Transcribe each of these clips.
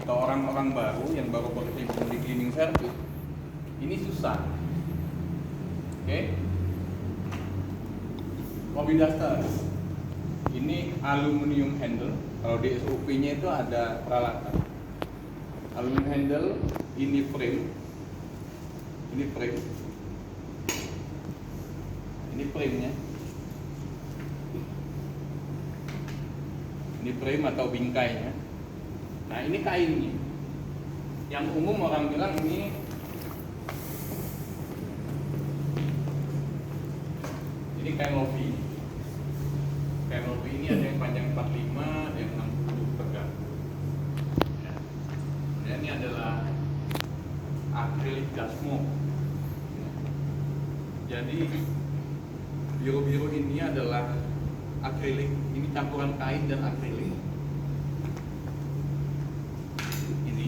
atau orang-orang baru yang baru berkecimpung di cleaning service, ini susah. Oke? Mobil duster ini aluminium handle. Kalau di SOP-nya itu ada peralatan aluminium handle, ini frame, ini frame-nya, ini frame atau bingkainya. Nah, ini kainnya. Yang umum orang bilang ini kain lofi. Kain lofi ini ada yang panjang 45, ada yang 60 tegak. Ya. Dan ini adalah akrilik gasmo. Jadi biru-biru ini adalah akrilik. Ini campuran kain dan akrilik. Ini.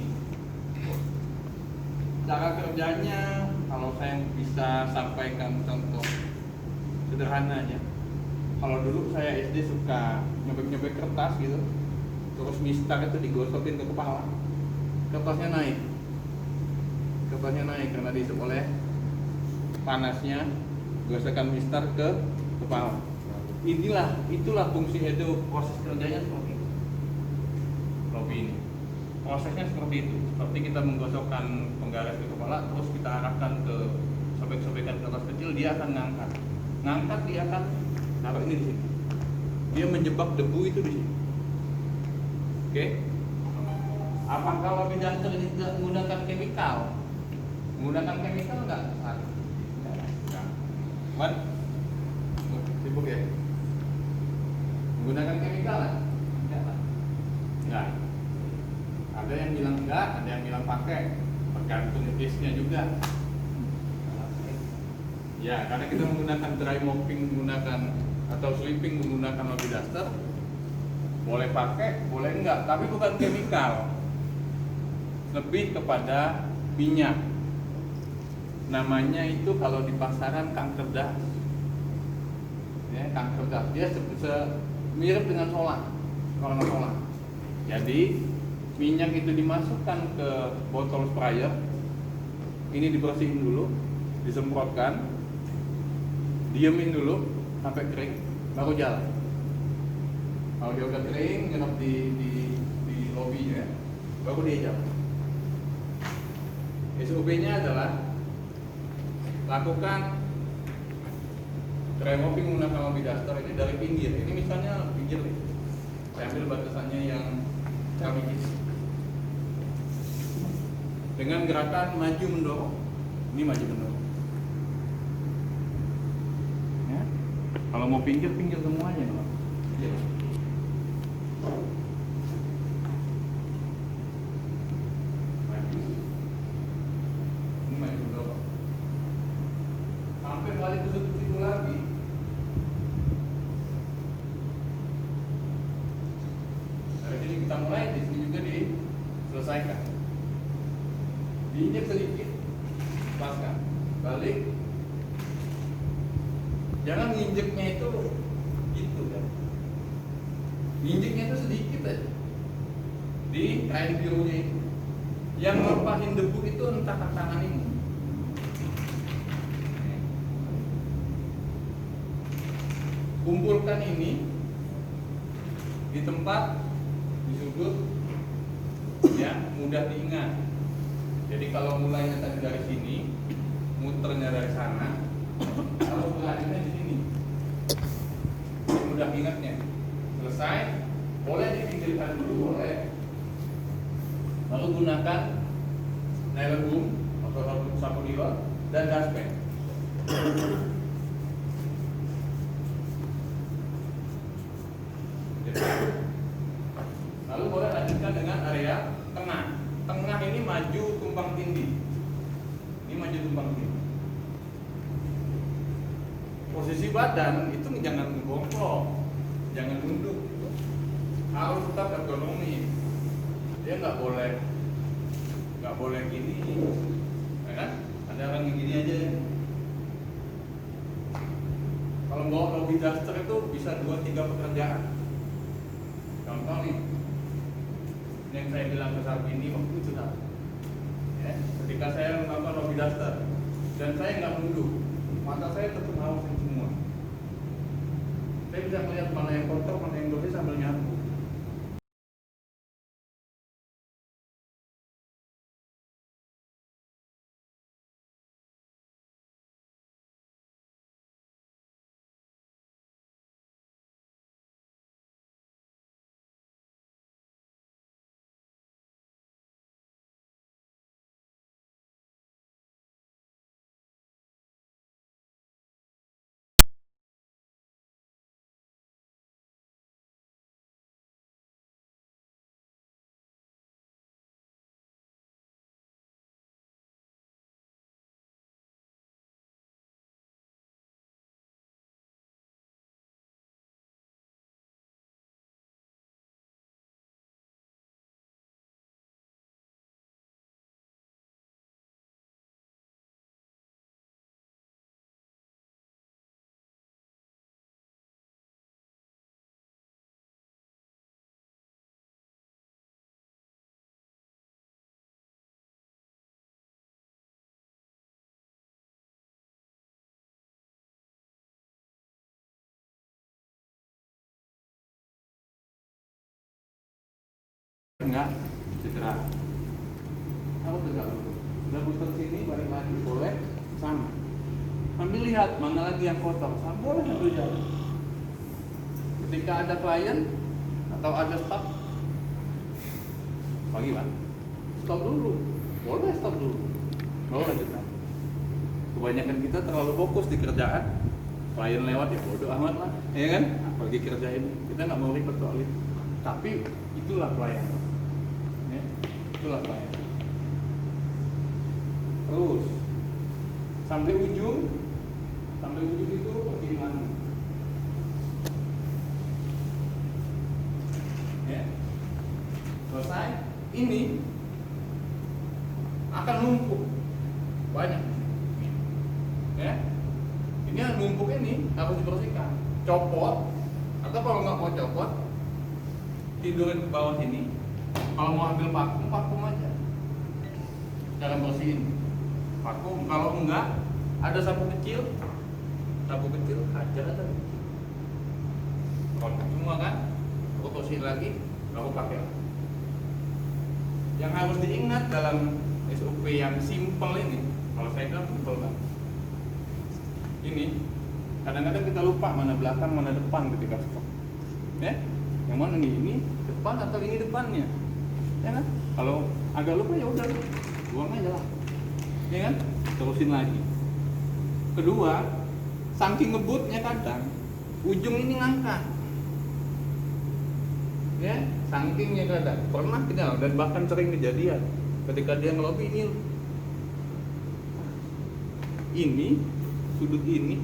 Cara kerjanya kalau saya bisa sampaikan contoh sederhana aja. Kalau dulu saya SD suka nyobek-nyobek kertas gitu, terus mistar itu digosokin ke kepala, kertasnya naik karena diisap oleh panasnya gosokan mistar ke kepala. Itulah fungsi itu, proses kerjanya seperti itu. Lobby ini prosesnya seperti itu, seperti kita menggosokkan penggaris ke kepala, terus kita arahkan ke sobek-sobekan kertas kecil, dia akan ngangkat, dia akan naruh ini di sini. Dia menjebak debu itu di sini. Oke? Apakah lobby duster ini tidak menggunakan chemical? Menggunakan chemical enggak? Enggak. Wan? Sibuk ya? Menggunakan chemical lah? Enggak. Ada yang bilang enggak, ada yang bilang pakai. Tergantung case-nya juga. Ya, karena kita menggunakan dry mopping, atau sweeping menggunakan lobby duster, boleh pakai, boleh enggak, tapi bukan chemical, lebih kepada minyak. Namanya itu kalau di pasaran kanker das, ya, kanker das. Dia mirip dengan solar. Jadi minyak itu dimasukkan ke botol sprayer, ini dibersihin dulu, disemprotkan, diemin dulu sampai kering, baru jalan. Kalau dia udah kering, nyerap di lobbynya, baru dia jalan. SOP-nya adalah lakukan dry mopping menggunakan lobby duster ini dari pinggir. Ini misalnya pinggir nih, saya ambil batasannya yang kami isi. Dengan gerakan maju mendorong, ini maju mendorong. Kalau mau pinggir semuanya, Pak. Ya. Ini maju berapa? Sampai balik ke situ lagi. Dari sini kita mulai, di sini juga diselesaikan. Diinjek sedikit, lepaskan, balik. Jangan nginjeknya itu gitu kan. Nginjeknya itu sedikit aja di kain birunya itu. Yang ngelepasin debu itu entah tangan ini. Kumpulkan ini di tempat di sudut, ya, mudah diingat. Jadi kalau mulainya tadi dari sini, muternya dari sana, kalau berakhirnya di sini, mudah ingatnya. Selesai, boleh dipinggirkan dulu, boleh. Lalu gunakan nylon boom atau sapu nilon dan dustpan. Lalu boleh lanjutkan dengan area tengah. Tengah ini maju tumpang tindih. Ini maju tumpang tindih. Posisi badan itu jangan bongkok, jangan nunduk, harus tetap ergonomi. Dia nggak boleh gini, ya kan? Ada orang yang gini aja. Kalau bawa lobby duster itu bisa 2-3 pekerjaan. Contoh nih, yang saya bilang besar ini waktu itu tahu. Ya, ketika saya melakukan lobby daster dan saya nggak nunduk, mata saya tetap ngawasin semua. Saya bisa melihat mana yang kotor, mana yang bersih sambil nyapu. Enggak cedera. Aku tegak dulu. Udah putar sini balik lagi boleh sama. Sambil lihat mana lagi yang kotor. Sama boleh sambil jalan. Ketika ada klien atau ada staff, pagi pak, stop dulu. Boleh stop dulu. Boleh kita. Kebanyakan kita terlalu fokus di kerjaan. Klien lewat ya bodo amat lah, ya kan? Apalagi kerjain. Kita nggak mau ribet soal itu. Tapi itulah klien. Itulah klien. Terus sampai ujung itu bagaimana? Ya, selesai. Ini akan numpuk banyak. Ya, ini numpuk ini harus dibersihkan. Copot atau kalau nggak mau copot, tidurin ke bawah sini. Kalau mau ambil vakum aja. Cara bersihin vakum. Kalau enggak, ada sapu kecil hajar aja. Kalau semua kan, aku bersihin lagi, baru pakai. Yang harus diingat dalam SOP yang simple ini, kalau saya bilang simple banget. Ini kadang-kadang kita lupa mana belakang, mana depan ketika stok. Ya, yang mana nih? Ini depan atau ini depannya? Ya kan? Kalau agak lupa ya udah, buang aja lah. Ya kan? Terusin lagi. Kedua, saking ngebutnya kadang ujung ini ngangkat. Ya, sakingnya kadang pernah kita dan bahkan sering kejadian ketika dia ngelobi ini sudut ini,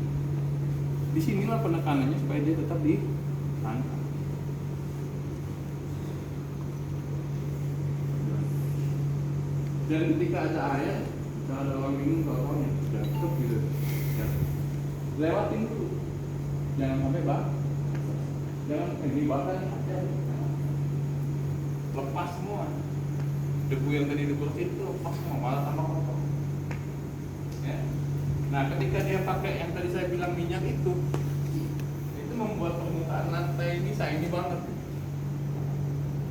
disinilah penekanannya supaya dia tetap diangkat. Dan ketika ada air, misalnya ada orang minum ke orangnya, jatuh gitu, lewatin dulu, jangan sampai jangan dibakar, lepas semua, debu yang tadi dibersihin itu lepas semua, malah tambah kotor. Ya. Nah, ketika dia pakai yang tadi saya bilang minyak itu membuat permukaan lantai ini shiny banget.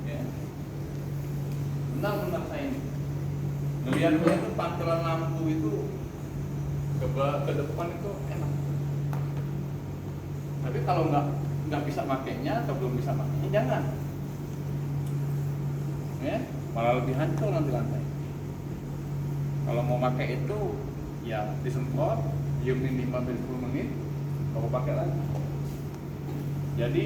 Ya. Benar-benar shiny. Melihatnya itu pantulan lampu itu ke depan itu enak. Tapi kalau nggak bisa makainya atau belum bisa makainya jangan. Ya, malah lebih hancur nanti lantai. Kalau mau pakai itu ya disemprot, diemin 5-10 menit, baru pakai lagi. Jadi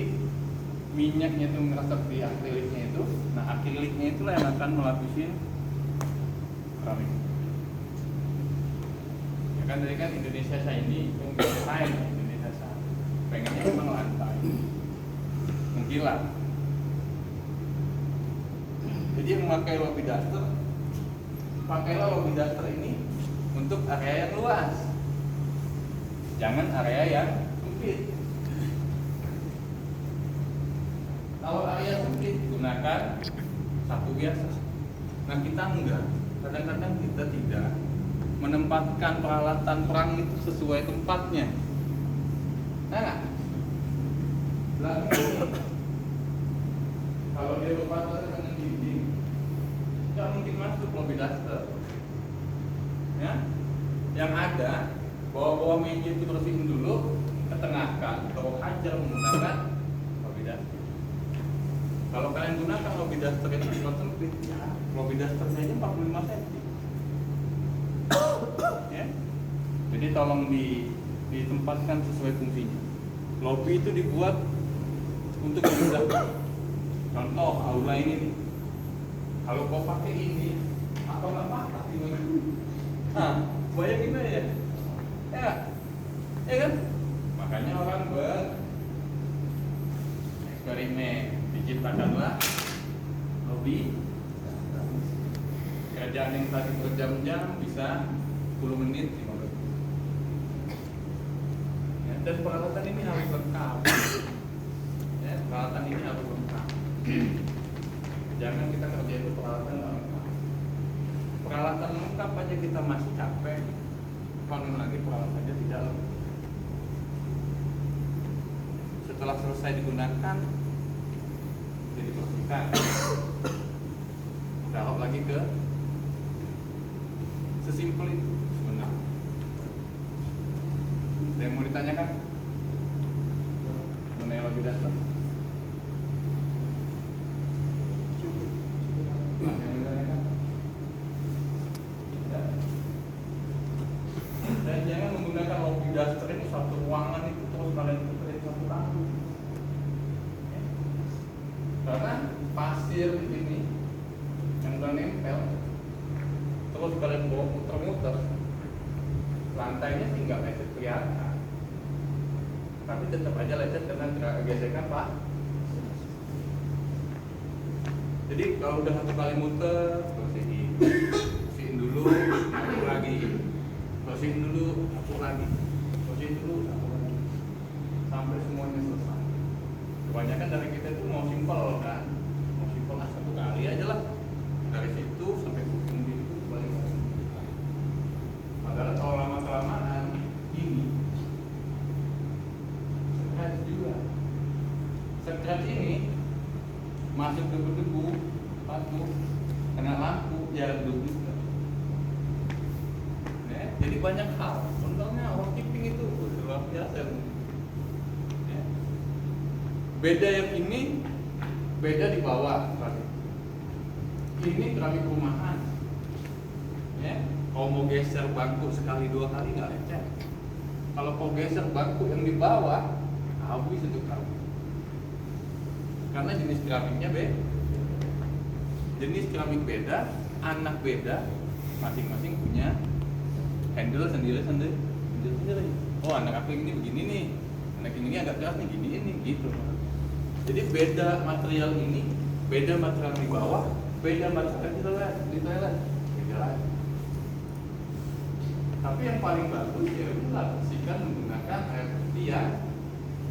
minyaknya itu ngeresep di akriliknya itu, nah akriliknya itulah yang akan melapisin keramik. Ya kan tadi kan Indonesia Shiny itu desain Indonesia Shiny. Pengennya memang lantai mengkilat. Jadi yang memakai lobby duster, pakailah lobby duster ini untuk area yang luas, jangan area yang sempit. Kalau area sempit gunakan sapu biasa. Nah kita enggak, kadang-kadang kita tidak menempatkan peralatan perang itu sesuai tempatnya. Nah, kalau dia berpapasan dengan dinding, nggak mungkin masuk mobil duster. Ya, yang ada bawa meja itu bersihin dulu, ketengahkan, atau hajar menggunakan mobil duster. Kalau kalian gunakan mobil duster yang sangat sempit, ya mobil dusternya aja 45 cm. Ya, jadi tolong ditempatkan sesuai fungsinya. Lobby itu dibuat untuk memudahkan. Contoh aula ini nih. Kalau kau pakai ini, apa nggak patah ini? Nah, bayangin aja. Ya, ya kan? Makanya orang bereksperimen, diciptakanlah lobby. Kerjaan yang tadi berjam-jam bisa 10 menit, 15 menit. Ya, dan peralatan ini harus lengkap. Ya, peralatan ini harus lengkap. Jangan kita kerja itu peralatan lengkap. Peralatan lengkap aja kita masih capek. Konon lagi peralatannya tidak lengkap. Setelah selesai digunakan, jadi dibersihkan. Taruh lagi ke sesimpel itu sebenarnya. Ada yang mau ditanyakan mengenai lobby duster? Dan jangan menggunakan lobby duster ini satu ruangan itu terus kalian puterin satu tahun. Karena pasir ini yang udah nempel terus kalian bawa muter-muter, lantainya tinggal lecet kelihatan, tapi tetap aja lecet karena gesekan pak. Jadi kalau udah satu kali muter, bersihin dulu, hapus lagi, bersihin dulu, hapus lagi, bersihin dulu, hapus lagi, sampai semuanya selesai. Kebanyakan dari kita itu mau simpel kan, mau simpel satu kali aja lah, dari situ sampai ujung itu balik lagi. Padahal kalau lama-kelamaan ini stres juga. Stres ini masuk debu-debu, batu, kena lampu, jarak duduk. Ya, jadi banyak hal. Contohnya housekeeping itu luar biasa. Ya. Beda yang ini, beda di bawah. Ini keramik rumahan. Ya, kalau mau geser bangku sekali dua kali nggak lecet. Kalau kau geser bangku yang di bawah, habis untuk kamu. Karena jenis keramiknya beda. Jenis keramik beda, anak beda, masing-masing punya handle sendiri-sendiri. Oh, anak aku ini begini nih, anak ini agak keras nih, gini ini, gitu. Jadi beda material ini, beda material di bawah, beda material di toilet, beda lagi. Tapi yang paling bagus ya udah bersihkan menggunakan air putih yang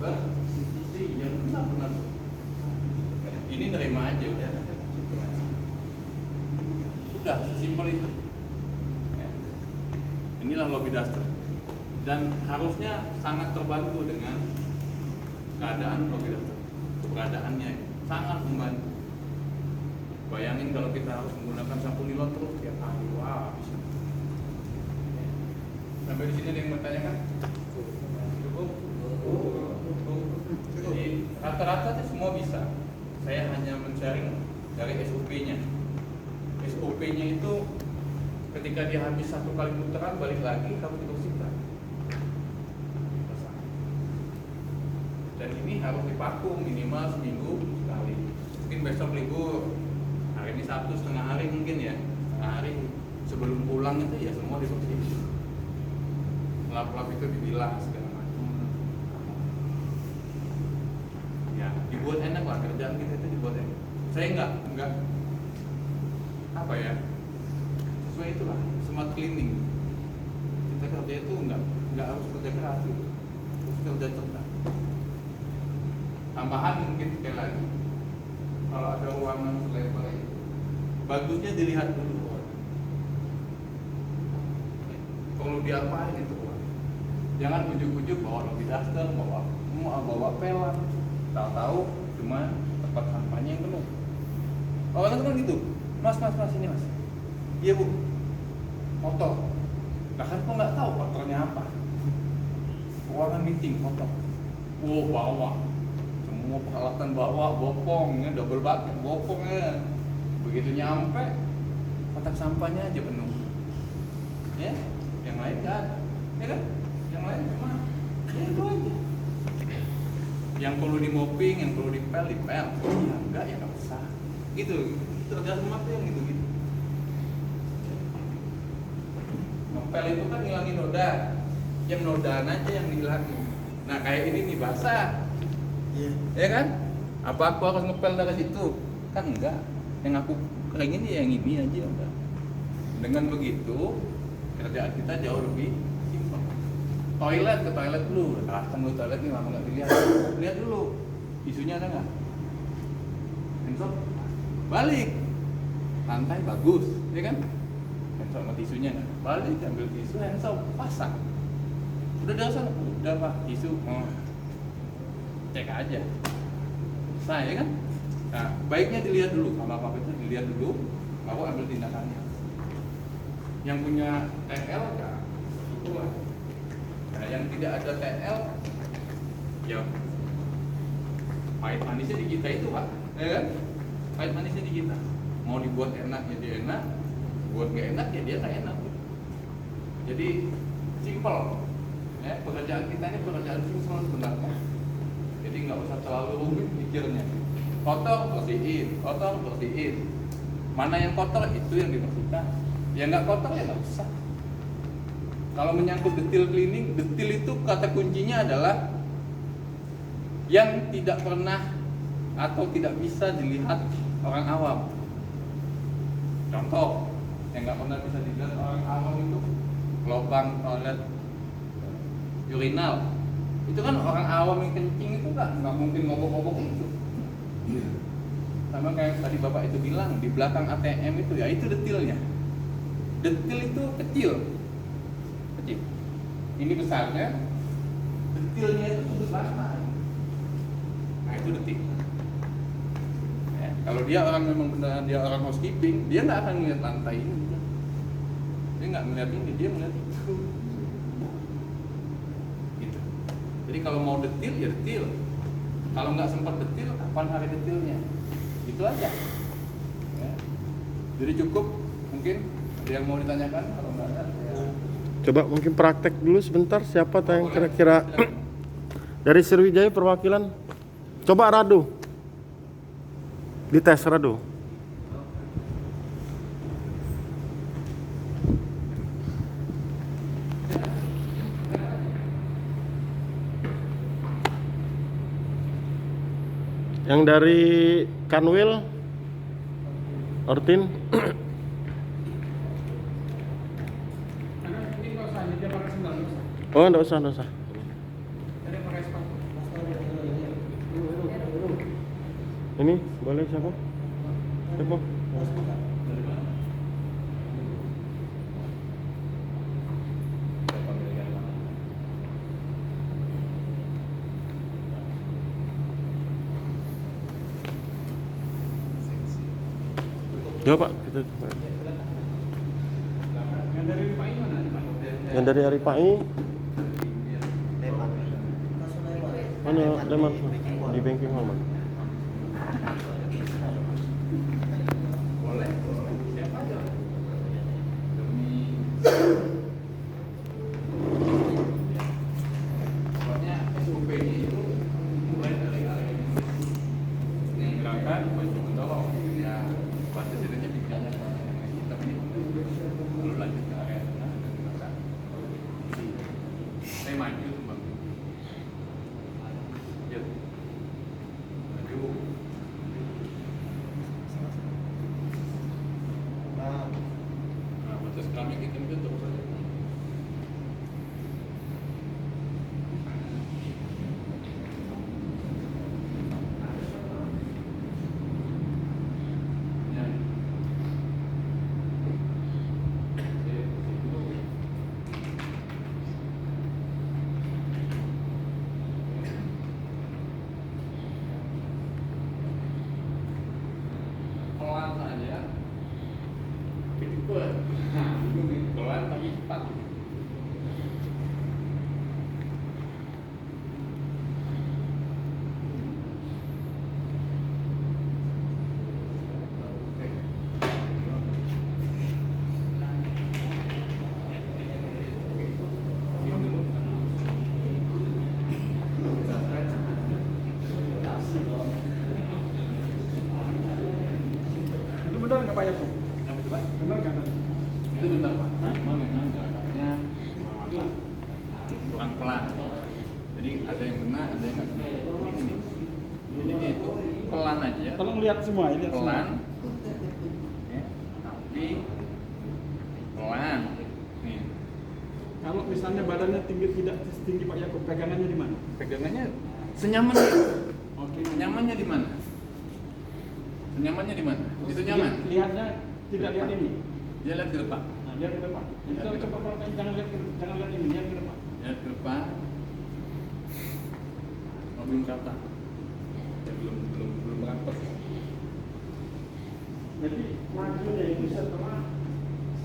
bersih, yang benar-benar. Ini nerima aja udah. Sudah sesimpel itu. Ya. Inilah lobby duster. Dan harusnya sangat terbantu dengan keadaan lobby duster. Keberadaannya sangat membantu. Bayangin kalau kita harus menggunakan sapu nilon terus tiap hari, wah bisa. Sampai di sini ada yang bertanya kan? Cukup? Jadi rata-rata semua bisa. Saya hanya men-sharing dari SOP-nya. SOP-nya itu ketika dia habis satu kali putaran balik lagi harus dibersihkan. Dan ini harus dipakum minimal seminggu sekali. Mungkin besok libur, hari ini Sabtu setengah hari mungkin ya. Setengah hari sebelum pulang itu ya semua dibersihin. Lap-lap itu dibilas segala macam. Ya, dibuat enak lah, kerjaan kita itu dibuat enak. Saya enggak apa ya, sesuai itulah, smart cleaning. Kita kerja itu enggak harus kerja keras gitu, harus kerja cerdas. Tambahan mungkin sekali lagi, kalau ada ruangan selebar itu bagusnya dilihat dulu. Kalau diapain gitu, jangan ujuk-ujuk bawa lobby daster, bawa pelan, tahu-tahu cuma tempat sampahnya yang penuh. Orang kan gitu, mas ini mas, iya bu, kotor. Nah kan kok nggak tahu kotornya apa. Ruangan meeting kotor, bawa semua peralatan, bawa bopongnya, double bucket bopongnya. Begitu nyampe, kotak sampahnya aja penuh. Ya, yang lain kan, ya kan? Yang lain cuma, ya itu aja. Yang perlu di mopping, yang perlu dipel. Ya enggak, ya nggak usah. Gitu, tergantung apa yang gitu. Ngepel itu kan ngilangin noda, yang nodaan aja yang dihilangin. Nah kayak ini nih basah, ya kan? Apa aku harus ngepel dari situ? Kan enggak. Yang aku keringin ya yang ini aja udah. Dengan begitu kerjaan kita jauh lebih simpel. Ke toilet dulu. Kamu toilet nih lama nggak dilihat. Lihat dulu isunya ada nggak? Handshot balik, lantai bagus, ya kan? Handshot sama tisunya nggak? Balik ambil tisu, handshot pasang. Udah dari sana, udah pak tisu, cek aja. Saya kan? Nah, baiknya dilihat dulu, kalau apa itu dilihat dulu, baru ambil tindakannya. Yang punya TL ya, itulah. Nah, yang tidak ada TL, ya pahit manisnya di kita itu pak, ya kan? Pahit manisnya di kita. Mau dibuat enak ya dia enak, buat nggak enak ya dia nggak enak. Jadi simple, ya pekerjaan kita ini pekerjaan simple sebenarnya. Jadi nggak usah terlalu rumit pikirnya. Kotor bersihin. Mana yang kotor itu yang dibersihkan. Yang nggak kotor ya nggak usah. Kalau menyangkut detail cleaning, detail itu kata kuncinya adalah yang tidak pernah atau tidak bisa dilihat orang awam. Contoh, yang nggak pernah bisa dilihat orang awam itu lubang toilet urinal. Itu kan orang awam yang kencing itu kan nggak mungkin ngobok-ngobok itu. Sama kayak tadi bapak itu bilang di belakang ATM itu ya itu detailnya. Detail itu kecil. Ini besarnya, detailnya itu tutup lantai. Nah itu detik. Ya, kalau dia orang memang beneran dia orang housekeeping, dia nggak akan melihat lantai ini. Dia nggak melihat ini, dia melihat itu. Gitu. Jadi kalau mau detail ya detail. Kalau nggak sempat detail, kapan hari detailnya? Itu aja. Ya. Jadi cukup mungkin ada yang mau ditanyakan, kalau nggak ada ya. Coba mungkin praktek dulu sebentar, siapa yang kira-kira dari Sriwijaya perwakilan. Coba Radu, dites Radu. Yang dari Kanwil, Ortin. Oh, enggak usah. Ini boleh siapa? Ya Pak, kita yang dari Aripai mana Leman di banking hall mana? Boleh. Siapa aja? Pokoknya SOP itu mulai dari area ini. Gerakan baju menolong. Ya, batas jadinya bicaranya kita ini lalu lanjut ke area tengah dan gerakan. Saya maju tuh bang. Yuk. Maju. Nah, batas kami kita terus aja. Ya. Nah, itu nih, pelan tapi cepat. Itu benar nggak Pak Yakub? Apa itu, Pak? Benar nggak? Itu benar, Pak. Cuma memang gerakannya pelan-pelan. Jadi ada yang benar, ada yang nggak benar. Ini. Jadi dia itu pelan aja. Tolong lihat semua, lihat Pelan. semua. Ya, tapi pelan. Nih, Kalau misalnya badannya tinggi tidak setinggi Pak Yakub, pegangannya di mana? pegangannya senyaman dia. Oke. Nyamannya di mana? Nyamannya di mana? Itu nyaman. Lihatnya tidak lihat ini. Dia lihat ke depan. Nah, lihat ke depan. Jadi kalau coba perhatikan jangan lihat ini, lihat ke depan. Lihat ke depan. Oh, belum kata. Ya, belum merapat. Jadi majunya itu setelah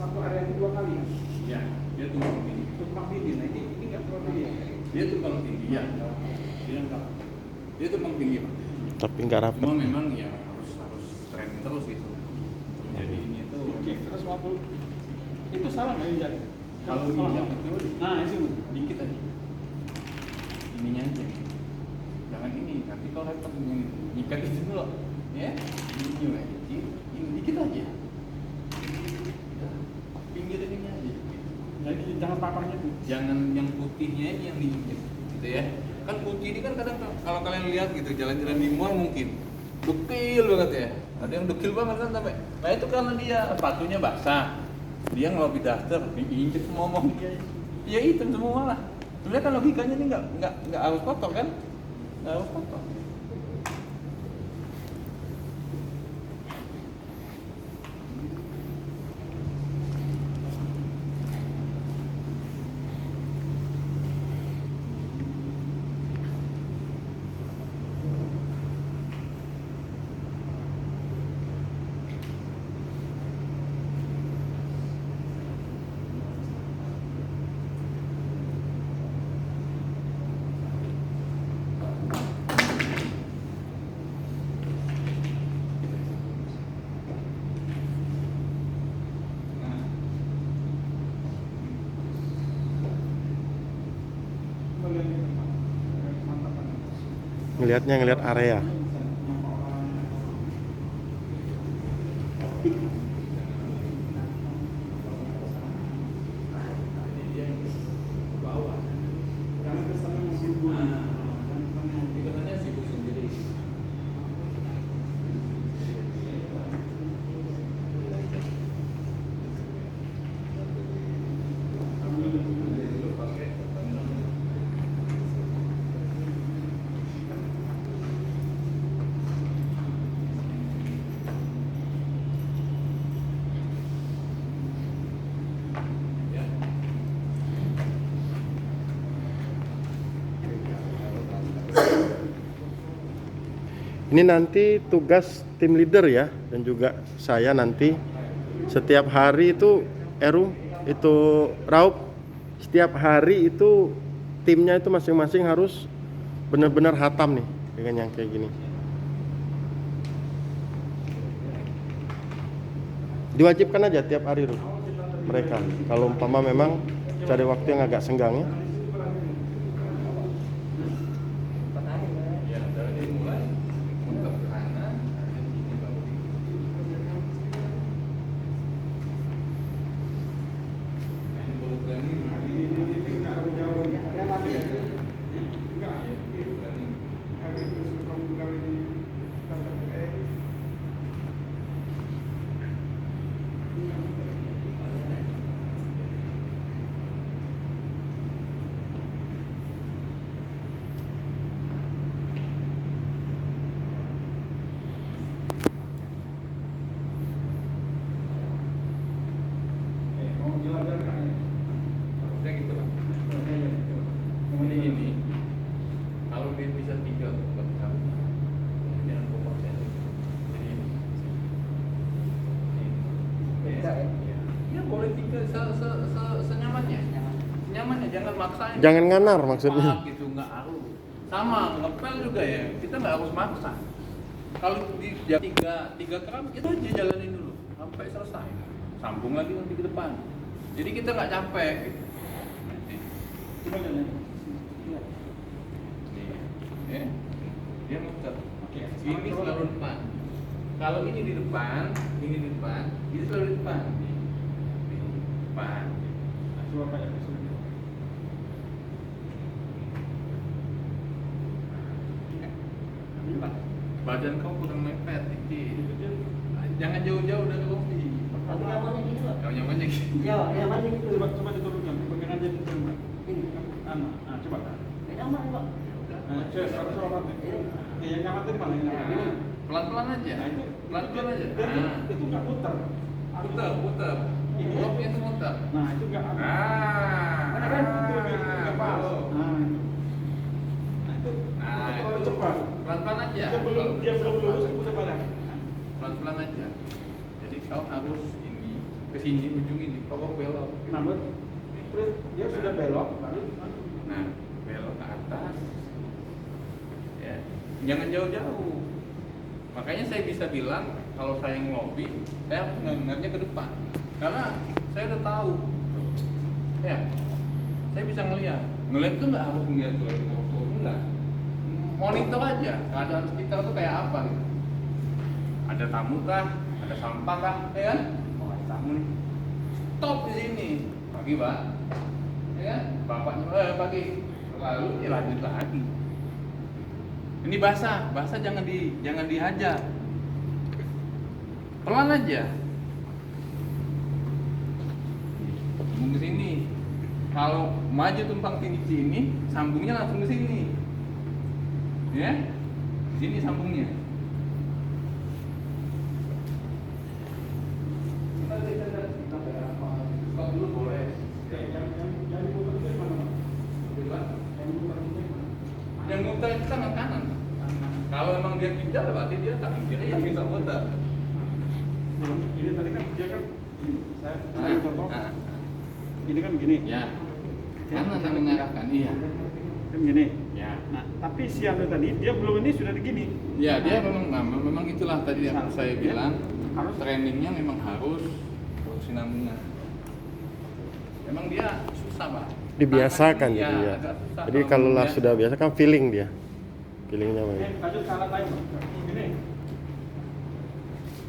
satu area itu 2 kali. Ya, dia tumpang tinggi. Tumpang tinggi. Nah ini nggak perlu dia. Dia tumpang tinggi. Ya. Dia tumpang tinggi, Pak. Tapi nggak rapat. Cuma memang ya harus tren terus gitu. Jadi ini tuh Oke, terus waktu itu salah nggak injak? kalau injak itu Nah itu. dikit aja. Ininya aja. Jangan ini, nanti kalau repot dengan nyikat itu dulu. Ya, ini aja. Ini dikit aja. Ya, pinggir ini aja. Jadi jangan paparnya tuh. Jangan yang putihnya aja yang diinjek gitu ya. Kan putih ini kan kadang kalau kalian lihat gitu jalan-jalan di mall mungkin dekil banget ya. Ada yang dekil banget kan sampai. Nah itu karena dia sepatunya basah. Dia ngelobi daster, diinjek semua mau dia. Ya hitam semua lah. Sebenarnya kan logikanya ini nggak harus kotor kan? Nggak harus kotor. Ngelihatnya ngelihat area. Ini nanti tugas tim leader ya, dan juga saya nanti setiap hari itu itu Raup, setiap hari itu timnya itu masing-masing harus benar-benar hatam nih dengan yang kayak gini. Diwajibkan aja tiap hari tuh mereka. Kalau umpama memang cari waktu yang agak senggang ya. Ya, dari mulai untuk ke kanan, harusnya gitu lah. Jadi ini kalau dia bisa 3 buat kamu jangan fokus ya. Jadi ini. Beda ya? Ya. jangan maksain. Jangan nganar maksudnya. Cepat gitu, nggak harus. Sama ngepel juga ya, kita nggak harus maksa. Kalau di jam 3 gram kita aja jalanin dulu sampai selesai. Sambung lagi nanti ke depan. Jadi kita nggak capek. Gitu. Coba jalan. Iya. Ya, dia muter. Oke. Ini selalu depan. Kalau ini di depan, ini selalu di depan. Di depan. Nah, coba kayak gitu. Pak, badan kau kurang mepet, Iki. Jangan jauh-jauh dari kopi. Tapi nyamannya gini Pak. Kau nyamannya gitu. Ya, nyamannya gitu. Coba diturunkan, pegangan aja itu. Ini. Coba. Nyaman Pak. Cek, coba. Yang nyaman tadi mana? Yang nyaman ini. Pelan-pelan aja. Nah, itu Pelan-pelan aja. Itu nggak putar. Putar. Ini. Bloknya itu muter. Nah, itu nggak. Nah, Kan itu nggak pas. Nah, itu. Nah, Kalau itu cepat. pelan-pelan aja. Dia belum lurus, putar balik. Pelan-pelan aja. Jadi kau harus ini ke sini ujung ini, kau belok. Namun, dia sudah belok, lalu Nah, belok ke atas. Ya, jangan jauh-jauh. Makanya saya bisa bilang kalau saya ngelobi, saya harus ngeliatnya ke depan. Karena saya udah tahu. Ya, saya bisa ngeliat. Ngeliat tuh nggak harus ngeliat ke enggak. Monitor aja keadaan sekitar tuh kayak apa gitu. Ada tamu kah? Ada sampah kah? Ya kan? Oh, ada tamu nih. Stop di sini. Pagi, Pak. Ya kan? Bapaknya pagi. Lalu ya lanjut lagi. Ini basah jangan dihajar. Pelan aja. Sambung ke sini. Kalau maju tumpang tindih ke sini, sambungnya langsung ke sini. Ya? Di sini sambungnya. Stop dulu boleh. yang diputar itu di mana? Yang diputar itu di mana? Yang muter itu tangan kanan. Kalau emang dia tidak, berarti dia tangan kiri yang bisa muter. Ini tadi kan dia kan gini. Saya contoh. Nah. Ini kan gini. Ya. Kanan yang mengarahkan, iya. Kan gini. Ya. Nah, tapi si Anu tadi dia belum ini sudah begini. Ya, dia memang itulah tadi yang saya bilang. Harus. Trainingnya memang harus sinambungan. Memang dia susah, Pak. Dibiasakan Tangan, jadi iya, ya. agak susah Jadi kalau kalau lah dia- sudah biasa kan feeling dia. Feelingnya Oke, main. lanjut ke alat lain. Gini.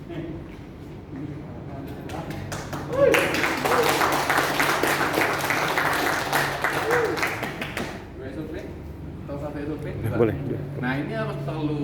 Nih. Dua SOP? Tahu satu SOP? Boleh. Nah, ini harus perlu